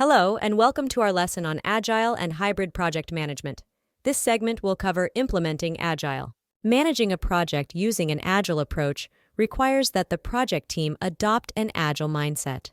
Hello, and welcome to our lesson on Agile and Hybrid Project Management. This segment will cover implementing Agile. Managing a project using an Agile approach requires that the project team adopt an Agile mindset.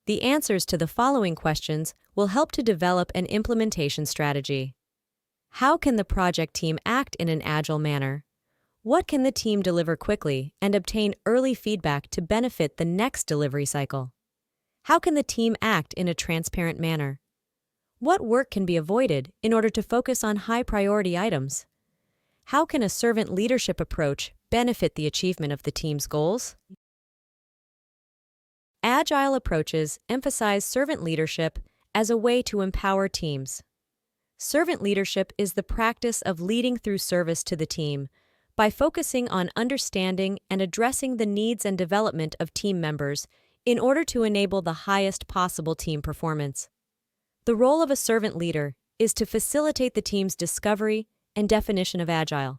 The answers to the following questions will help to develop an implementation strategy. How can the project team act in an Agile manner? What can the team deliver quickly and obtain early feedback to benefit the next delivery cycle? How can the team act in a transparent manner? What work can be avoided in order to focus on high-priority items? How can a servant leadership approach benefit the achievement of the team's goals? Agile approaches emphasize servant leadership as a way to empower teams. Servant leadership is the practice of leading through service to the team by focusing on understanding and addressing the needs and development of team members in order to enable the highest possible team performance. The role of a servant leader is to facilitate the team's discovery and definition of Agile.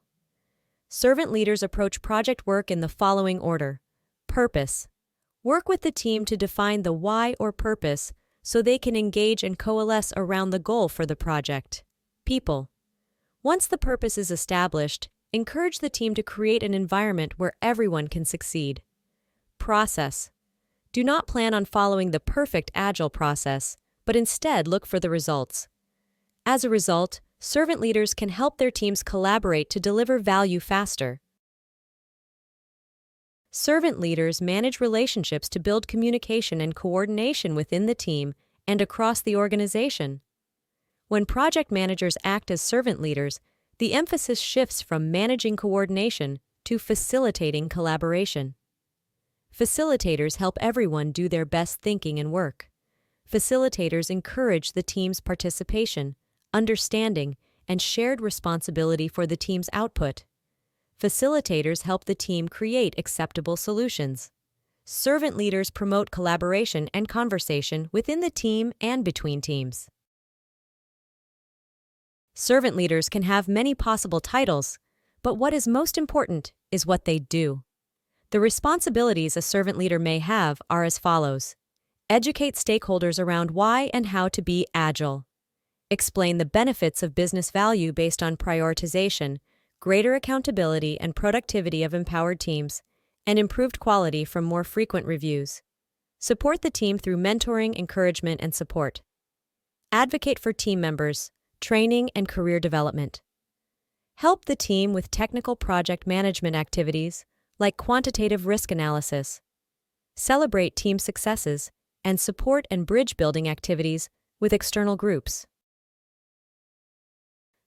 Servant leaders approach project work in the following order. Purpose. Work with the team to define the why or purpose so they can engage and coalesce around the goal for the project. People. Once the purpose is established, encourage the team to create an environment where everyone can succeed. Process. Do not plan on following the perfect Agile process, but instead look for the results. As a result, servant leaders can help their teams collaborate to deliver value faster. Servant leaders manage relationships to build communication and coordination within the team and across the organization. When project managers act as servant leaders, the emphasis shifts from managing coordination to facilitating collaboration. Facilitators help everyone do their best thinking and work. Facilitators encourage the team's participation, understanding, and shared responsibility for the team's output. Facilitators help the team create acceptable solutions. Servant leaders promote collaboration and conversation within the team and between teams. Servant leaders can have many possible titles, but what is most important is what they do. The responsibilities a servant leader may have are as follows. Educate stakeholders around why and how to be agile. Explain the benefits of business value based on prioritization, greater accountability and productivity of empowered teams, and improved quality from more frequent reviews. Support the team through mentoring, encouragement, and support. Advocate for team members, training, and career development. Help the team with technical project management activities, like quantitative risk analysis. Celebrate team successes and support and bridge building activities with external groups.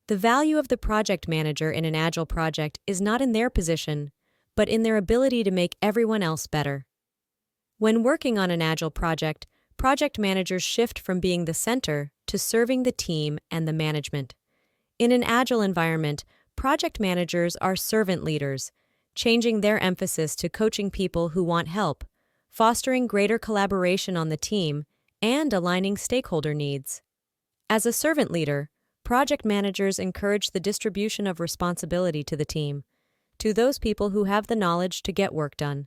The value of the project manager in an Agile project is not in their position, but in their ability to make everyone else better. When working on an Agile project, project managers shift from being the center to serving the team and the management. In an Agile environment, project managers are servant leaders, changing their emphasis to coaching people who want help, fostering greater collaboration on the team, and aligning stakeholder needs. As a servant leader, project managers encourage the distribution of responsibility to the team, to those people who have the knowledge to get work done.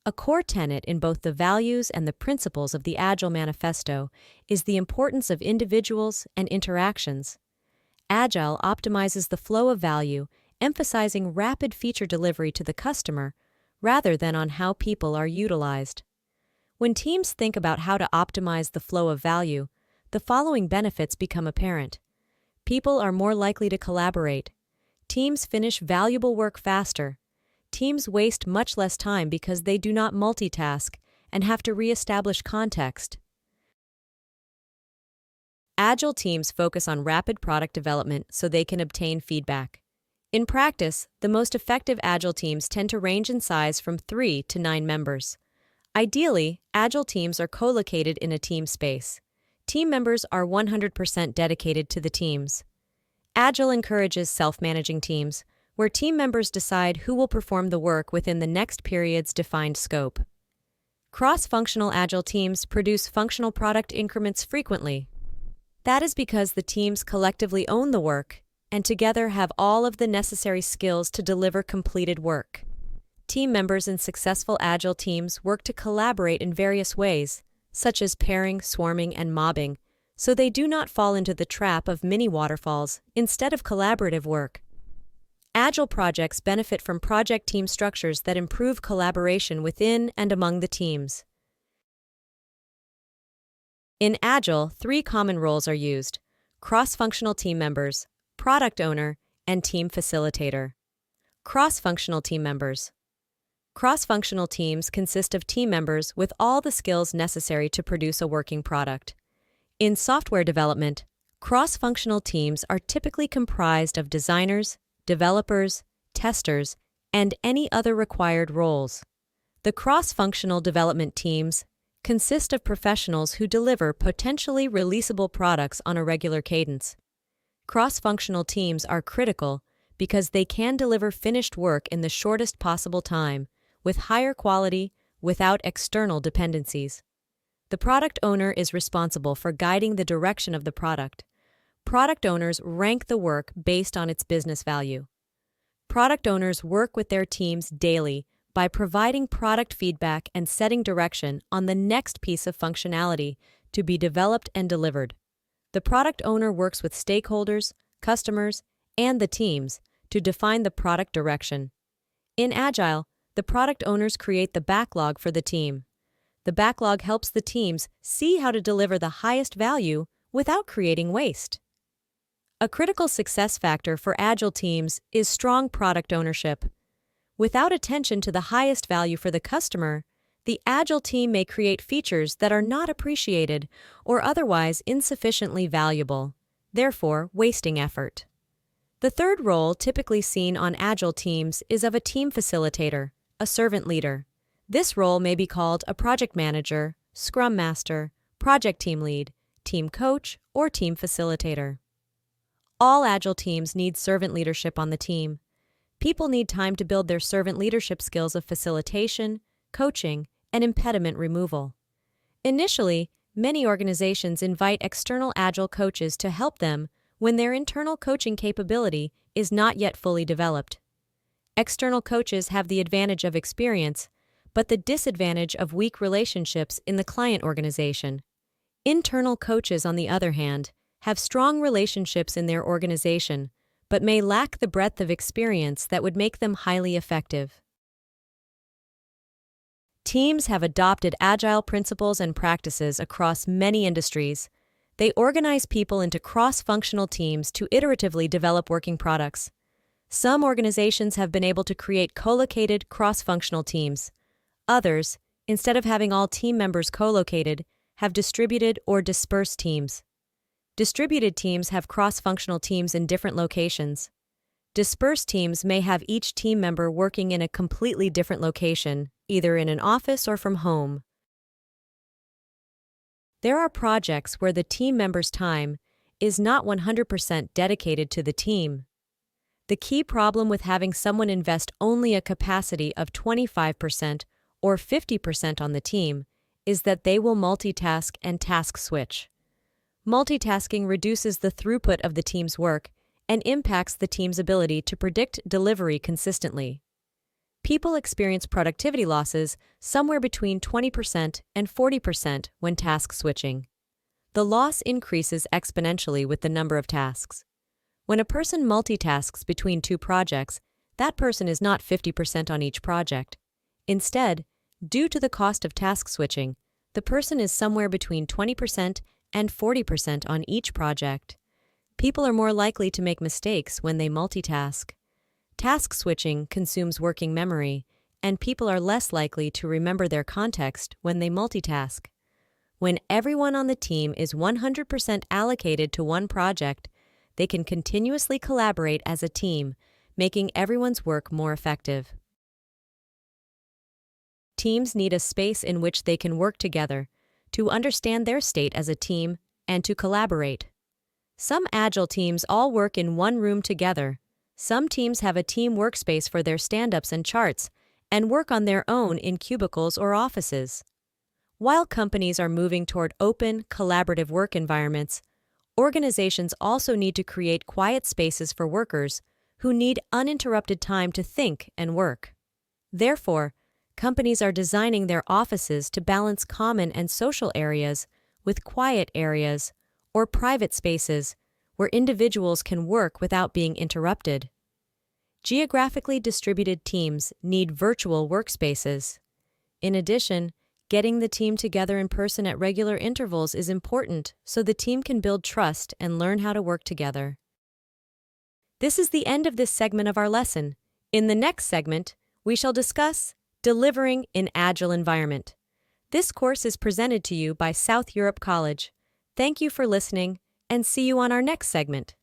A core tenet in both the values and the principles of the Agile Manifesto is the importance of individuals and interactions. Agile optimizes the flow of value, emphasizing rapid feature delivery to the customer rather than on how people are utilized. When teams think about how to optimize the flow of value, the following benefits become apparent. People are more likely to collaborate. Teams finish valuable work faster. Teams waste much less time because they do not multitask and have to re-establish context. Agile teams focus on rapid product development so they can obtain feedback. In practice, the most effective Agile teams tend to range in size from 3 to 9 members. Ideally, Agile teams are co-located in a team space. Team members are 100% dedicated to the teams. Agile encourages self-managing teams, where team members decide who will perform the work within the next period's defined scope. Cross-functional Agile teams produce functional product increments frequently. That is because the teams collectively own the work and together have all of the necessary skills to deliver completed work. Team members in successful Agile teams work to collaborate in various ways, such as pairing, swarming, and mobbing, so they do not fall into the trap of mini waterfalls instead of collaborative work. Agile projects benefit from project team structures that improve collaboration within and among the teams. In Agile, 3 common roles are used: cross-functional team members, product owner, and team facilitator. Cross-functional team members. Cross-functional teams consist of team members with all the skills necessary to produce a working product. In software development, cross-functional teams are typically comprised of designers, developers, testers, and any other required roles. The cross-functional development teams consist of professionals who deliver potentially releasable products on a regular cadence. Cross-functional teams are critical because they can deliver finished work in the shortest possible time, with higher quality, without external dependencies. The product owner is responsible for guiding the direction of the product. Product owners rank the work based on its business value. Product owners work with their teams daily by providing product feedback and setting direction on the next piece of functionality to be developed and delivered. The product owner works with stakeholders, customers, and the teams to define the product direction. In Agile, the product owners create the backlog for the team. The backlog helps the teams see how to deliver the highest value without creating waste. A critical success factor for Agile teams is strong product ownership. Without attention to the highest value for the customer, the Agile team may create features that are not appreciated or otherwise insufficiently valuable, therefore wasting effort. The third role typically seen on Agile teams is of a team facilitator, a servant leader. This role may be called a project manager, scrum master, project team lead, team coach, or team facilitator. All Agile teams need servant leadership on the team. People need time to build their servant leadership skills of facilitation, coaching, and impediment removal. Initially, many organizations invite external Agile coaches to help them when their internal coaching capability is not yet fully developed. External coaches have the advantage of experience, but the disadvantage of weak relationships in the client organization. Internal coaches, on the other hand, have strong relationships in their organization, but may lack the breadth of experience that would make them highly effective. Teams have adopted Agile principles and practices across many industries. They organize people into cross-functional teams to iteratively develop working products. Some organizations have been able to create co-located cross-functional teams. Others, instead of having all team members co-located, have distributed or dispersed teams. Distributed teams have cross-functional teams in different locations. Dispersed teams may have each team member working in a completely different location, either in an office or from home. There are projects where the team member's time is not 100% dedicated to the team. The key problem with having someone invest only a capacity of 25% or 50% on the team is that they will multitask and task switch. Multitasking reduces the throughput of the team's work and impacts the team's ability to predict delivery consistently. People experience productivity losses somewhere between 20% and 40% when task switching. The loss increases exponentially with the number of tasks. When a person multitasks between 2 projects, that person is not 50% on each project. Instead, due to the cost of task switching, the person is somewhere between 20% and 40% on each project. People are more likely to make mistakes when they multitask. Task switching consumes working memory, and people are less likely to remember their context when they multitask. When everyone on the team is 100% allocated to one project, they can continuously collaborate as a team, making everyone's work more effective. Teams need a space in which they can work together, to understand their state as a team, and to collaborate. Some Agile teams all work in one room together. Some teams have a team workspace for their stand-ups and charts, and work on their own in cubicles or offices. While companies are moving toward open, collaborative work environments, organizations also need to create quiet spaces for workers who need uninterrupted time to think and work. Therefore, companies are designing their offices to balance common and social areas with quiet areas or private spaces where individuals can work without being interrupted. Geographically distributed teams need virtual workspaces. In addition, getting the team together in person at regular intervals is important so the team can build trust and learn how to work together. This is the end of this segment of our lesson. In the next segment, we shall discuss delivering in Agile environment. This course is presented to you by South Europe College. Thank you for listening, and see you on our next segment.